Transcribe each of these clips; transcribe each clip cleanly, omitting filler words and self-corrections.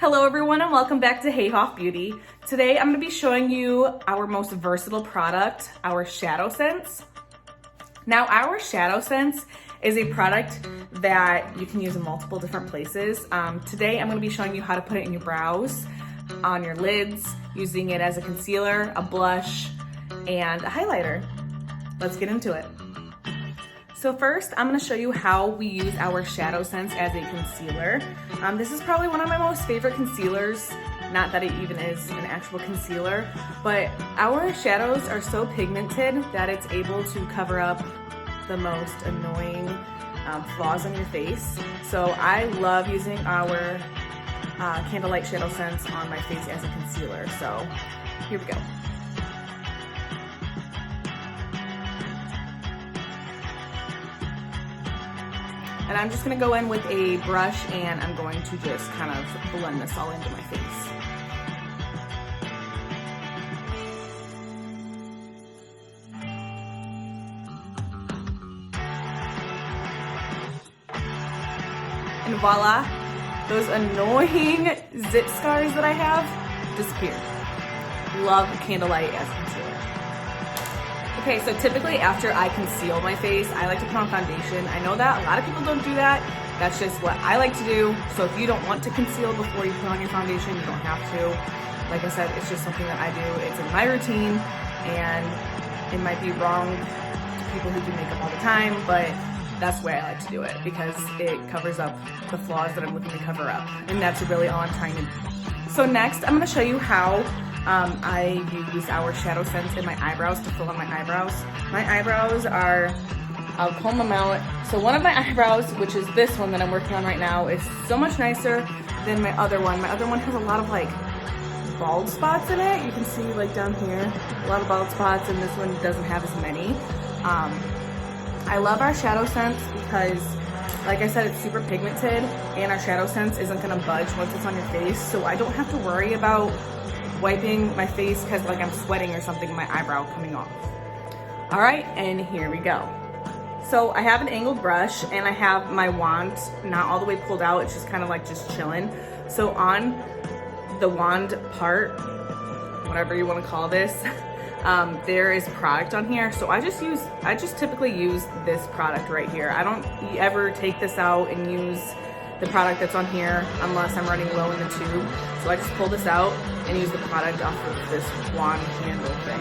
Hello everyone and welcome back to Hey Hoff Beauty. Today I'm going to be showing you our most versatile product, our SHADOWSENSE. Now our SHADOWSENSE is a product that you can use in multiple different places. Today I'm going to be showing you how to put it in your brows, on your lids, using it as a concealer, a blush, and a highlighter. Let's get into it. So first, I'm going to show you how we use our SHADOWSENSE as a concealer. This is probably one of my most favorite concealers, not that it even is an actual concealer, but our shadows are so pigmented that it's able to cover up the most annoying flaws on your face. So I love using our Candlelight SHADOWSENSE on my face as a concealer. So here we go. And I'm just gonna go in with a brush and I'm going to just kind of blend this all into my face. And voila, those annoying zit scars that I have disappeared. Love Candlelight as concealer. Okay, so typically after I conceal my face, I like to put on foundation. I know that a lot of people don't do that. That's just what I like to do. So if you don't want to conceal before you put on your foundation, you don't have to. Like I said, it's just something that I do. It's in my routine, and it might be wrong to people who do makeup all the time, but that's the way I like to do it because it covers up the flaws that I'm looking to cover up. And that's really all I'm trying to do. So next, I'm gonna show you how I use our SHADOWSENSE in my eyebrows to fill in my eyebrows. My eyebrows are, I'll comb them out. So one of my eyebrows, which is this one that I'm working on right now, is so much nicer than my other one. My other one has a lot of like bald spots in it. You can see like down here, a lot of bald spots, and this one doesn't have as many. I love our SHADOWSENSE because, like I said, it's super pigmented and our SHADOWSENSE isn't gonna budge once it's on your face. So I don't have to worry about wiping my face because like I'm sweating or something, my eyebrow coming off. All right, and here we go. So I have an angled brush and I have my wand not all the way pulled out, it's just kind of like just chilling. So on the wand part, whatever you want to call this, there is product on here. So I just typically use this product right here. I don't ever take this out and use the product that's on here unless I'm running low in the tube. So I just pull this out and use the product off of this wand handle thing.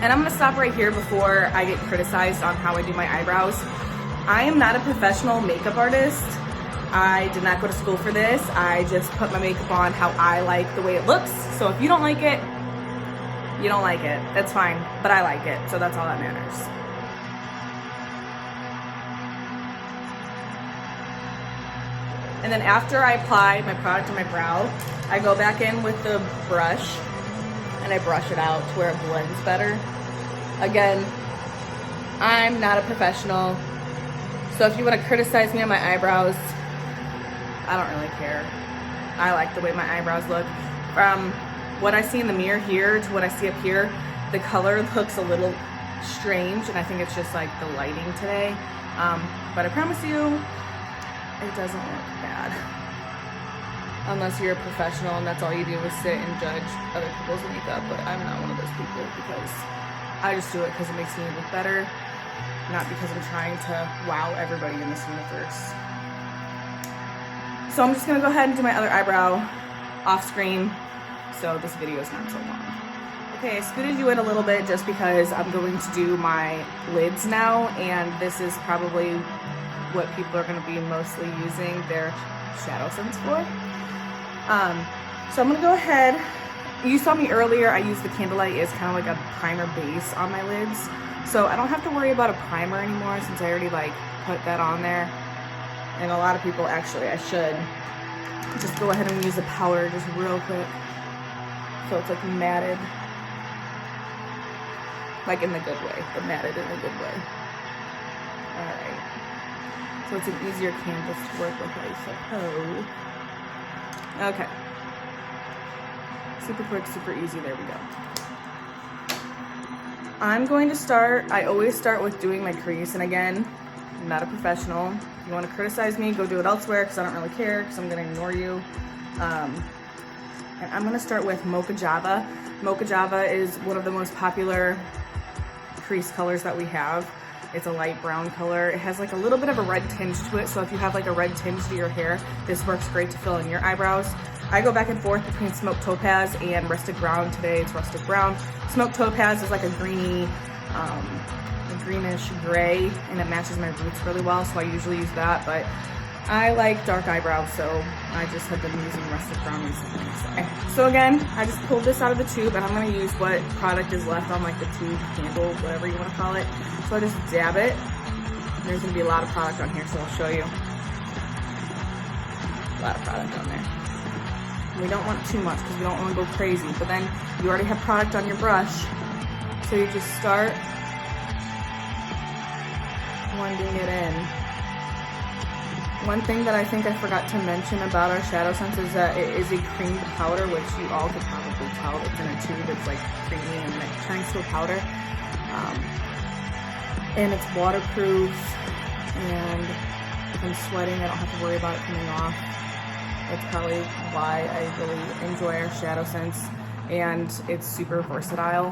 And I'm gonna stop right here before I get criticized on how I do my eyebrows. I am not a professional makeup artist. I did not go to school for this. I just put my makeup on how I like the way it looks. So if you don't like it, you don't like it. That's fine, but I like it, so that's all that matters. And then after I apply my product to my brow, I go back in with the brush and I brush it out to where it blends better. Again, I'm not a professional, so if you want to criticize me on my eyebrows, I don't really care. I like the way my eyebrows look. From what I see in the mirror here to what I see up here, the color looks a little strange, and I think it's just like the lighting today. But I promise you, it doesn't look bad. Unless you're a professional and that's all you do is sit and judge other people's makeup, but I'm not one of those people because I just do it because it makes me look better, not because I'm trying to wow everybody in this universe. So I'm just gonna go ahead and do my other eyebrow off screen so this video is not so long. Okay, I scooted you in a little bit just because I'm going to do my lids now, and this is probably what people are going to be mostly using their SHADOWSENSE for. So I'm going to go ahead. You saw me earlier, I used the Candlelight as kind of like a primer base on my lids. So I don't have to worry about a primer anymore since I already like put that on there. And a lot of people, actually, I should just go ahead and use the powder just real quick. So it's like matted. Like in the good way, but matted in a good way. All right. So it's an easier canvas to work with, I suppose. Okay. Super quick, super easy, there we go. I'm going to start, I always start with doing my crease, and again, I'm not a professional. If you want to criticize me, go do it elsewhere because I don't really care because I'm going to ignore you. And I'm going to start with Mocha Java. Mocha Java is one of the most popular crease colors that we have. It's a light brown color. It has like a little bit of a red tinge to it, so if you have like a red tinge to your hair, this works great to fill in your eyebrows. I go back and forth between Smoked Topaz and Rustic Brown. Today it's Rustic Brown. Smoked Topaz is like a greeny, a greenish gray, and it matches my roots really well, so I usually use that, but I like dark eyebrows, so I just have been using Rustic Brown recently. So again, I just pulled this out of the tube, and I'm going to use what product is left on like the tube handle, whatever you want to call it. So I just dab it. There's going to be a lot of product on here, so I'll show you. A lot of product on there. We don't want too much because we don't want to go crazy, but then you already have product on your brush, so you just start blending it in. One thing that I think I forgot to mention about our SHADOWSENSE is that it is a creamed powder, which you all could probably tell. It's in a tube, it's like creamy, and then it turns to a powder. And it's waterproof, and if I'm sweating, I don't have to worry about it coming off. That's probably why I really enjoy our SHADOWSENSE, and it's super versatile,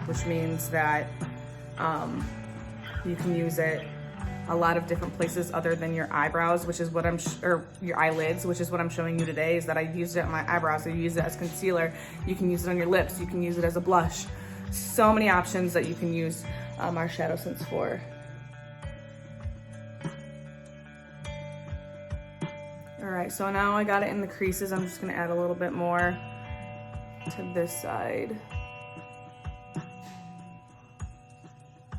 which means that you can use it a lot of different places other than your eyebrows, which is what or your eyelids, which is what I'm showing you today, is that I used it on my eyebrows. I use it as concealer. You can use it on your lips. You can use it as a blush. So many options that you can use our SHADOWSENSE for. All right, so now I got it in the creases. I'm just gonna add a little bit more to this side.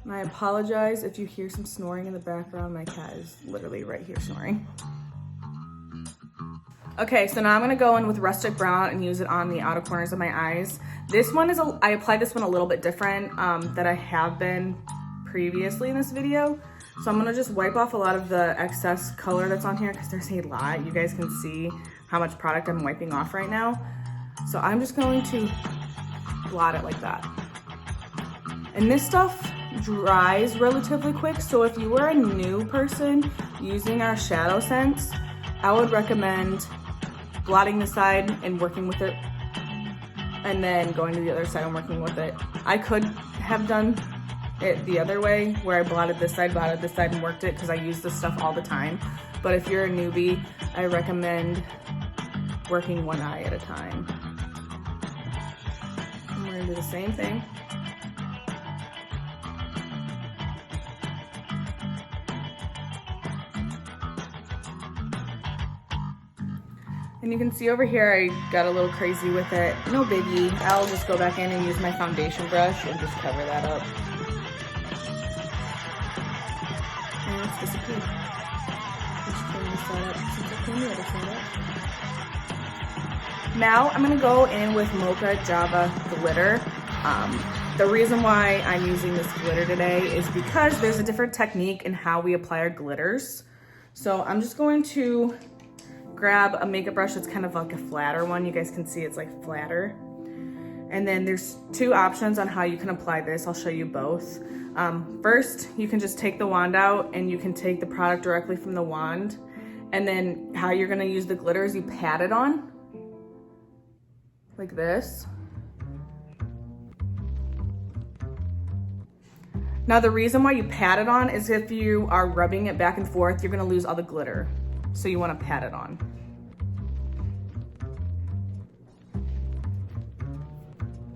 And I apologize if you hear some snoring in the background. My cat is literally right here snoring. Okay, so now I'm gonna go in with Rustic Brown and use it on the outer corners of my eyes. This one is, I applied this one a little bit different than I have been previously in this video. So I'm gonna just wipe off a lot of the excess color that's on here because there's a lot. You guys can see how much product I'm wiping off right now. So I'm just going to blot it like that. And this stuff dries relatively quick, so if you were a new person using our SHADOWSENSE, I would recommend blotting the side and working with it, and then going to the other side and working with it. I could have done it the other way, where I blotted this side, and worked it, because I use this stuff all the time. But if you're a newbie, I recommend working one eye at a time. And we're gonna do the same thing. And you can see over here, I got a little crazy with it. No biggie. I'll just go back in and use my foundation brush and just cover that up. And it's disappeared. Just turn this side up since I cleaned the other side up. Now I'm gonna go in with Mocha Java glitter. The reason why I'm using this glitter today is because there's a different technique in how we apply our glitters. So I'm just going to grab a makeup brush that's kind of like a flatter one. You guys can see it's like flatter. And then there's two options on how you can apply this. I'll show you both. First, you can just take the wand out and you can take the product directly from the wand. And then how you're gonna use the glitter is you pat it on like this. Now the reason why you pat it on is if you are rubbing it back and forth, you're gonna lose all the glitter. So you want to pat it on.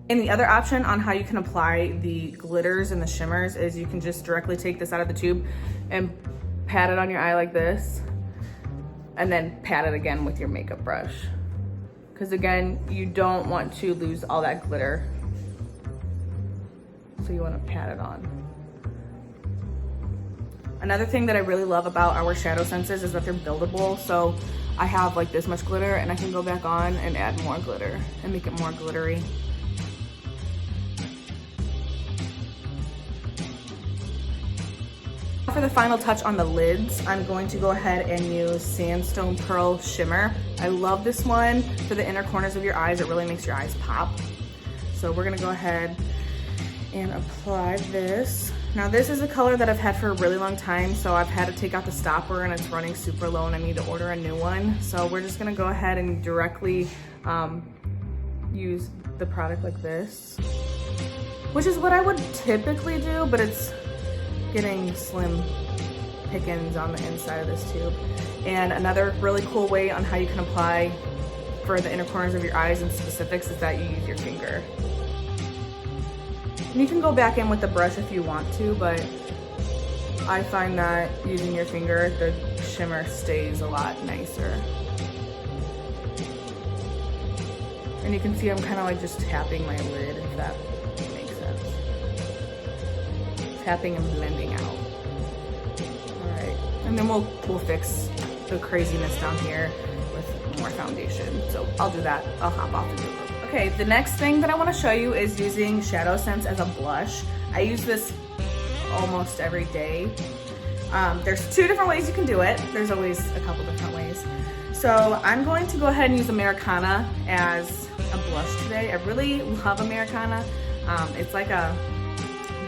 And the other option on how you can apply the glitters and the shimmers is you can just directly take this out of the tube and pat it on your eye like this, and then pat it again with your makeup brush. Because again, you don't want to lose all that glitter. So you want to pat it on. Another thing that I really love about our SHADOWSENSEs is that they're buildable. So I have like this much glitter and I can go back on and add more glitter and make it more glittery. For the final touch on the lids, I'm going to go ahead and use Sandstone Pearl Shimmer. I love this one for the inner corners of your eyes. It really makes your eyes pop. So we're gonna go ahead and apply this Now this is a color that I've had for a really long time, so I've had to take out the stopper and it's running super low and I need to order a new one. So we're just gonna go ahead and directly use the product like this, which is what I would typically do, but it's getting slim pickings on the inside of this tube. And another really cool way on how you can apply for the inner corners of your eyes and specifics is that you use your finger. And you can go back in with the brush if you want to, but I find that using your finger, the shimmer stays a lot nicer. And you can see I'm kind of like just tapping my lid, if that makes sense. Tapping and blending out. All right, and then we'll fix the craziness down here with more foundation. So I'll do that. I'll hop off and do it. Okay, the next thing that I want to show you is using SHADOWSENSE as a blush. I use this almost every day. There's 2 different ways you can do it. There's always a couple different ways. So I'm going to go ahead and use Americana as a blush today. I really love Americana. It's like a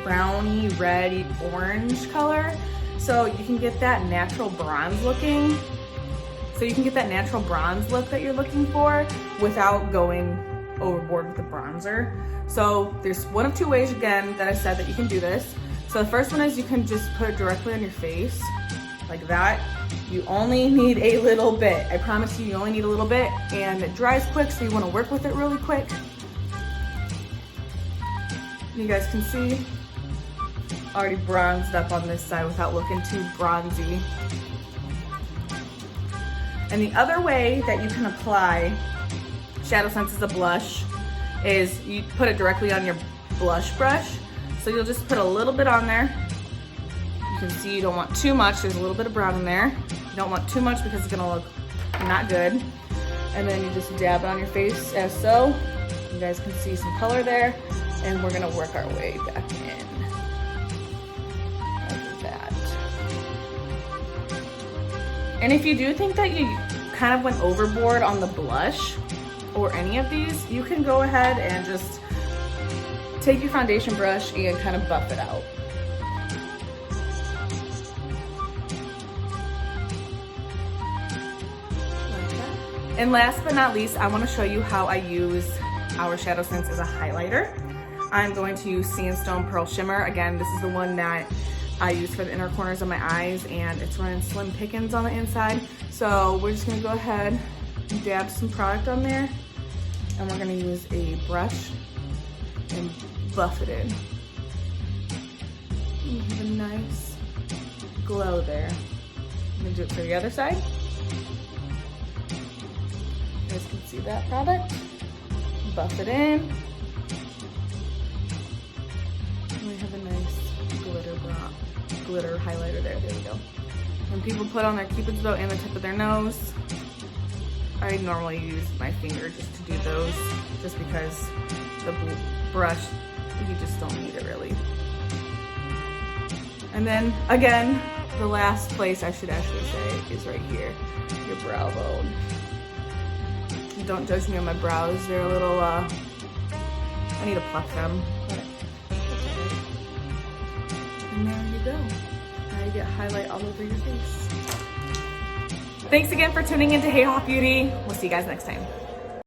browny, red, orange color. So you can get that natural bronze looking. So you can get that natural bronze look that you're looking for without going overboard with the bronzer. So there's one of 2 ways, again, that I said that you can do this. So the first one is you can just put it directly on your face like that. You only need a little bit. I promise you, you only need a little bit, and it dries quick, so you want to work with it really quick. You guys can see already bronzed up on this side without looking too bronzy. And the other way that you can apply SHADOWSENSE as a blush is you put it directly on your blush brush. So you'll just put a little bit on there. You can see you don't want too much. There's a little bit of brown in there. You don't want too much because it's gonna look not good. And then you just dab it on your face as so. You guys can see some color there. And we're gonna work our way back in. Like that. And if you do think that you kind of went overboard on the blush or any of these, you can go ahead and just take your foundation brush and kind of buff it out. And last but not least, I want to show you how I use our SHADOWSENSE as a highlighter. I'm going to use Sandstone Pearl Shimmer. Again, this is the one that I use for the inner corners of my eyes, and it's running slim pickings on the inside. So we're just gonna go ahead and dab some product on there, and we're gonna use a brush and buff it in. You have a nice glow there. I'm gonna do it for the other side. You guys can see that product. Buff it in. And we have a nice glitter highlighter there. There we go. When people put on their Cupid's bow and the tip of their nose, I normally use my finger just to do those, just because the brush, you just don't need it really. And then again, the last place I should actually say is right here, your brow bone. Don't judge me on my brows, they're a little, I need to pluck them. But and there you go. Now you get highlight all over your face. Thanks again for tuning into Hey Hot Beauty. We'll see you guys next time.